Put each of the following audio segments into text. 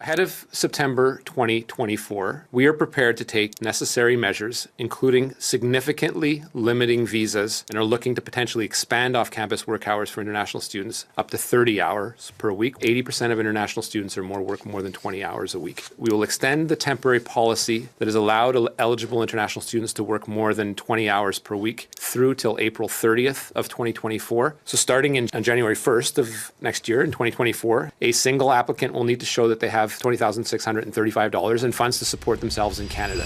Ahead of September 2024, we are prepared to take necessary measures, including significantly limiting visas, and are looking to potentially expand off-campus work hours for international students up to 30 hours per week. 80% of international students or more work more than 20 hours a week. We will extend the temporary policy that has allowed eligible international students to work more than 20 hours per week through till April 30th of 2024. So starting on January 1st of next year in 2024, a single applicant will need to show that they have $20,635 in funds to support themselves in Canada.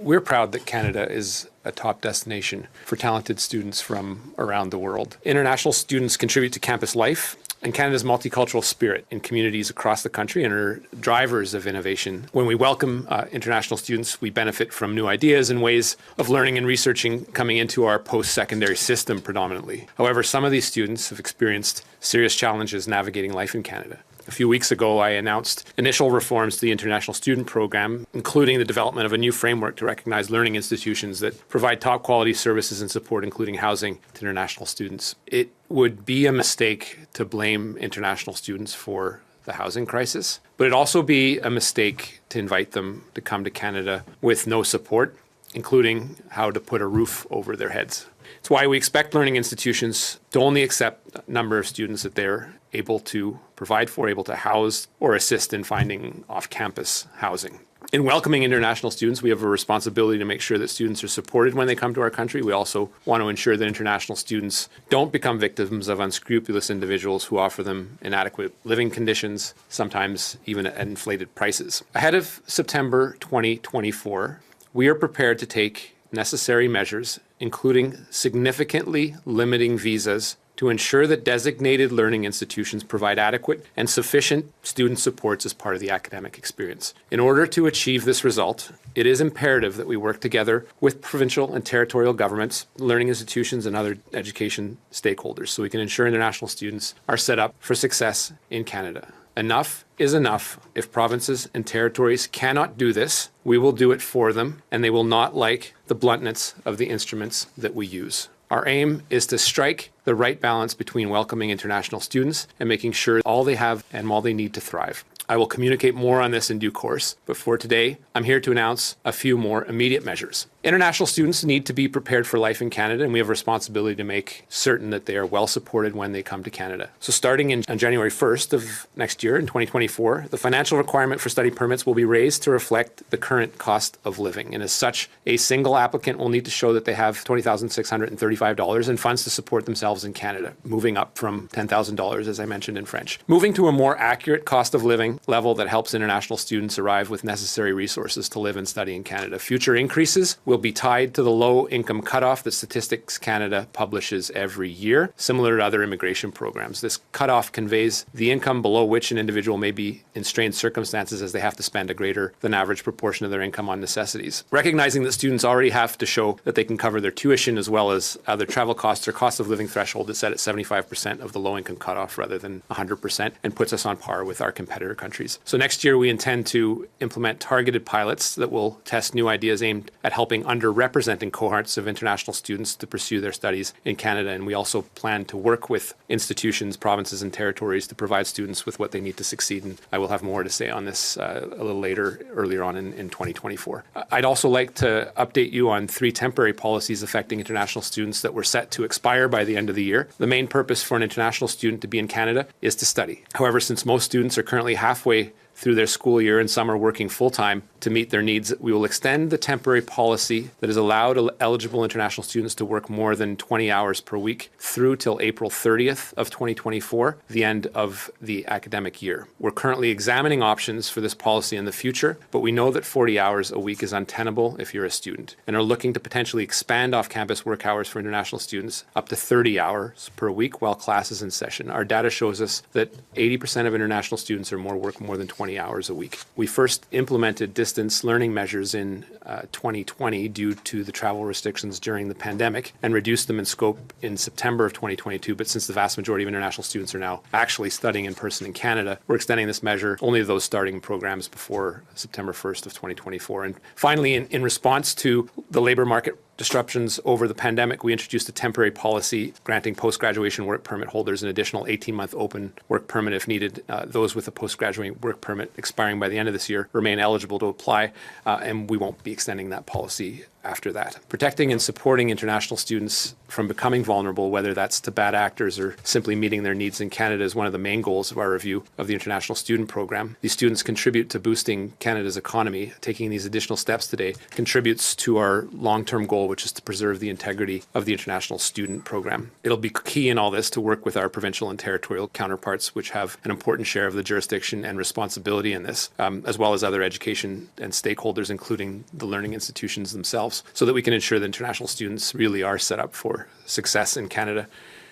We're proud that Canada is a top destination for talented students from around the world. International students contribute to campus life and Canada's multicultural spirit in communities across the country and are drivers of innovation. When we welcome international students, we benefit from new ideas and ways of learning and researching coming into our post-secondary system predominantly. However, some of these students have experienced serious challenges navigating life in Canada. A few weeks ago, I announced initial reforms to the International Student Program, including the development of a new framework to recognize learning institutions that provide top quality services and support, including housing to international students. It would be a mistake to blame international students for the housing crisis, but it'd also be a mistake to invite them to come to Canada with no support, including how to put a roof over their heads. It's why we expect learning institutions to only accept a number of students that they're able to provide for, able to house or assist in finding off-campus housing. In welcoming international students, we have a responsibility to make sure that students are supported when they come to our country. We also want to ensure that international students don't become victims of unscrupulous individuals who offer them inadequate living conditions, sometimes even at inflated prices. Ahead of September 2024, we are prepared to take necessary measures, including significantly limiting visas to ensure that designated learning institutions provide adequate and sufficient student supports as part of the academic experience. In order to achieve this result, it is imperative that we work together with provincial and territorial governments, learning institutions, and other education stakeholders so we can ensure international students are set up for success in Canada. Enough is enough. If provinces and territories cannot do this, we will do it for them, and they will not like the bluntness of the instruments that we use. Our aim is to strike the right balance between welcoming international students and making sure all they have and all they need to thrive. I will communicate more on this in due course, but for today, I'm here to announce a few more immediate measures. International students need to be prepared for life in Canada, and we have a responsibility to make certain that they are well supported when they come to Canada. So starting on January 1st of next year, in 2024, the financial requirement for study permits will be raised to reflect the current cost of living. And as such, a single applicant will need to show that they have $20,635 in funds to support themselves in Canada, moving up from $10,000, as I mentioned in French. Moving to a more accurate cost of living level that helps international students arrive with necessary resources to live and study in Canada. Future increases will be tied to the low income cutoff that Statistics Canada publishes every year, similar to other immigration programs. This cutoff conveys the income below which an individual may be in strained circumstances as they have to spend a greater than average proportion of their income on necessities. Recognizing that students already have to show that they can cover their tuition as well as other travel costs, their cost of living threshold is set at 75% of the low income cutoff rather than 100%, and puts us on par with our competitor countries. So next year we intend to implement targeted pilots that will test new ideas aimed at helping underrepresented cohorts of international students to pursue their studies in Canada. And we also plan to work with institutions, provinces, and territories to provide students with what they need to succeed. And I will have more to say on this a little earlier on in 2024. I'd also like to update you on 3 temporary policies affecting international students that were set to expire by the end of the year. The main purpose for an international student to be in Canada is to study. However, since most students are currently halfway through their school year and some are working full-time to meet their needs, we will extend the temporary policy that has allowed eligible international students to work more than 20 hours per week through till April 30th of 2024, the end of the academic year. We're currently examining options for this policy in the future, but we know that 40 hours a week is untenable if you're a student, and are looking to potentially expand off-campus work hours for international students up to 30 hours per week while class is in session. Our data shows us that 80% of international students or more work more than 20 hours a week. We first implemented distance learning measures in 2020 due to the travel restrictions during the pandemic and reduced them in scope in September of 2022. But since the vast majority of international students are now actually studying in person in Canada, we're extending this measure only to those starting programs before September 1st of 2024. And finally, in response to the labor market disruptions over the pandemic, we introduced a temporary policy granting post-graduation work permit holders an additional 18-month open work permit if needed. Those with a post-graduate work permit expiring by the end of this year remain eligible to apply, and we won't be extending that policy after that. Protecting and supporting international students from becoming vulnerable, whether that's to bad actors or simply meeting their needs in Canada, is one of the main goals of our review of the International Student Program. These students contribute to boosting Canada's economy. Taking these additional steps today contributes to our long-term goal, which is to preserve the integrity of the International Student Program. It'll be key in all this to work with our provincial and territorial counterparts, which have an important share of the jurisdiction and responsibility in this, as well as other education and stakeholders, including the learning institutions themselves, so that we can ensure that international students really are set up for success in Canada.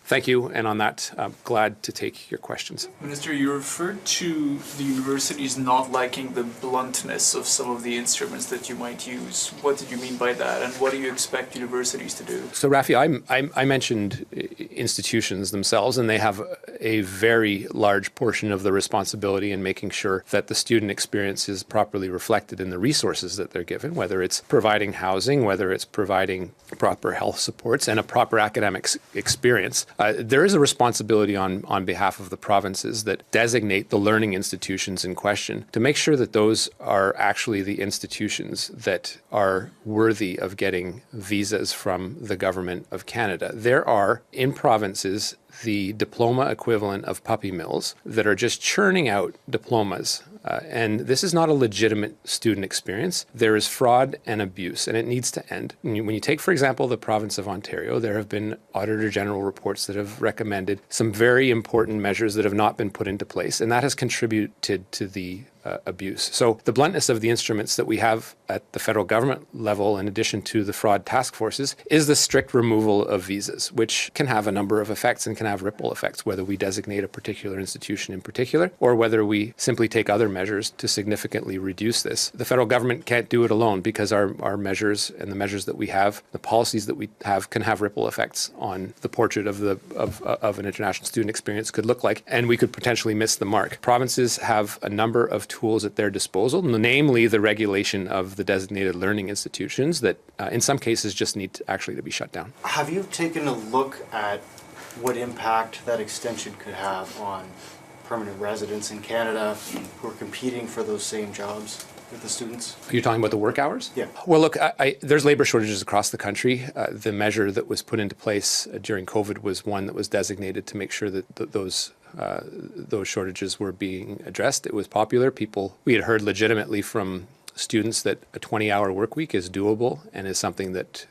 Thank you, and on that, I'm glad to take your questions. Minister, you referred to the universities not liking the bluntness of some of the instruments that you might use. What did you mean by that, and what do you expect universities to do? So, Rafi, I mentioned institutions themselves, and they have a very large portion of the responsibility in making sure that the student experience is properly reflected in the resources that they're given, whether it's providing housing, whether it's providing proper health supports, and a proper academic experience. There is a responsibility on behalf of the provinces that designate the learning institutions in question to make sure that those are actually the institutions that are worthy of getting visas from the government of Canada. There are, in provinces, the diploma equivalent of puppy mills that are just churning out diplomas. And this is not a legitimate student experience. There is fraud and abuse, and it needs to end. When you take, for example, the province of Ontario, there have been Auditor General reports that have recommended some very important measures that have not been put into place, and that has contributed to the abuse. So the bluntness of the instruments that we have at the federal government level, in addition to the fraud task forces, is the strict removal of visas, which can have a number of effects and can have ripple effects, whether we designate a particular institution in particular or whether we simply take other measures to significantly reduce this. The federal government can't do it alone because our measures and the measures that we have, the policies that we have, can have ripple effects on the portrait of an international student experience could look like, and we could potentially miss the mark. Provinces have a number of tools at their disposal, namely the regulation of the designated learning institutions that in some cases just need to be shut down. Have you taken a look at what impact that extension could have on permanent residents in Canada who are competing for those same jobs with the students? You're talking about the work hours? Yeah. Well, look, there's labor shortages across the country. The measure that was put into place during COVID was one that was designated to make sure that those shortages were being addressed. It was popular. We had heard legitimately from students that a 20-hour work week is doable and is something that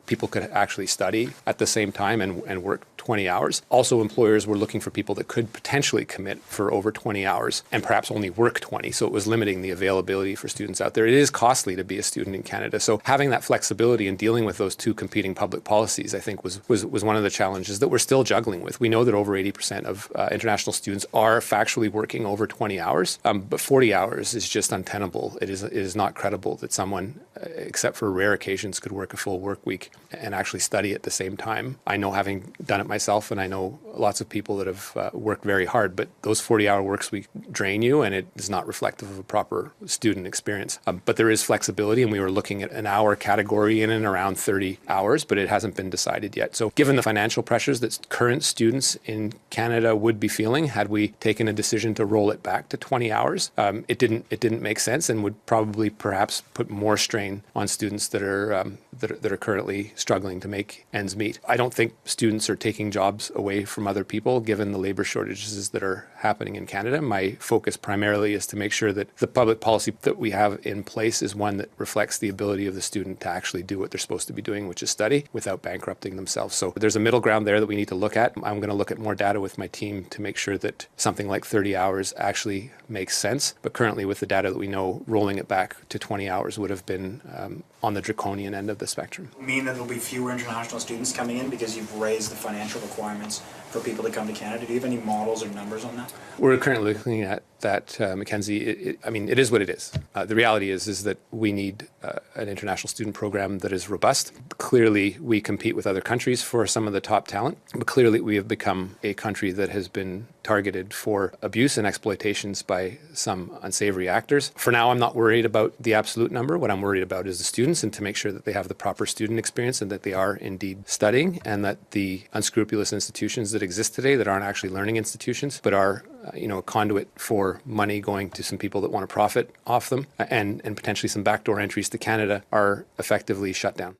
people could actually study at the same time and work 20 hours. Also, employers were looking for people that could potentially commit for over 20 hours and perhaps only work 20. So it was limiting the availability for students out there. It is costly to be a student in Canada. So having that flexibility and dealing with those two competing public policies, I think, was one of the challenges that we're still juggling with. We know that over 80% of international students are factually working over 20 hours, but 40 hours is just untenable. It is not credible that someone, except for rare occasions, could work a full work week and actually study at the same time. I know, having done it myself, and I know lots of people that have worked very hard, but those 40-hour works week drain you, and it is not reflective of a proper student experience. But there is flexibility, and we were looking at an hour category in and around 30 hours, but it hasn't been decided yet. So given the financial pressures that current students in Canada would be feeling had we taken a decision to roll it back to 20 hours, it didn't make sense and would probably perhaps put more strain on students that are currently struggling to make ends meet. I don't think students are taking jobs away from other people given the labor shortages that are happening in Canada. My focus primarily is to make sure that the public policy that we have in place is one that reflects the ability of the student to actually do what they're supposed to be doing, which is study, without bankrupting themselves. So there's a middle ground there that we need to look at. I'm going to look at more data with my team to make sure that something like 30 hours actually makes sense. But currently, with the data that we know, rolling it back to 20 hours would have been on the draconian end of the spectrum. Mean that there'll be fewer international students coming in because you've raised the financial requirements for people to come to Canada? Do you have any models or numbers on that? We're currently looking at that, Mackenzie, it is what it is. The reality is that we need an international student program that is robust. Clearly, we compete with other countries for some of the top talent, but clearly we have become a country that has been targeted for abuse and exploitations by some unsavory actors. For now, I'm not worried about the absolute number. What I'm worried about is the students, and to make sure that they have the proper student experience and that they are indeed studying, and that the unscrupulous institutions that exist today that aren't actually learning institutions, but are a conduit for money going to some people that want to profit off them, and potentially some backdoor entries to Canada, are effectively shut down.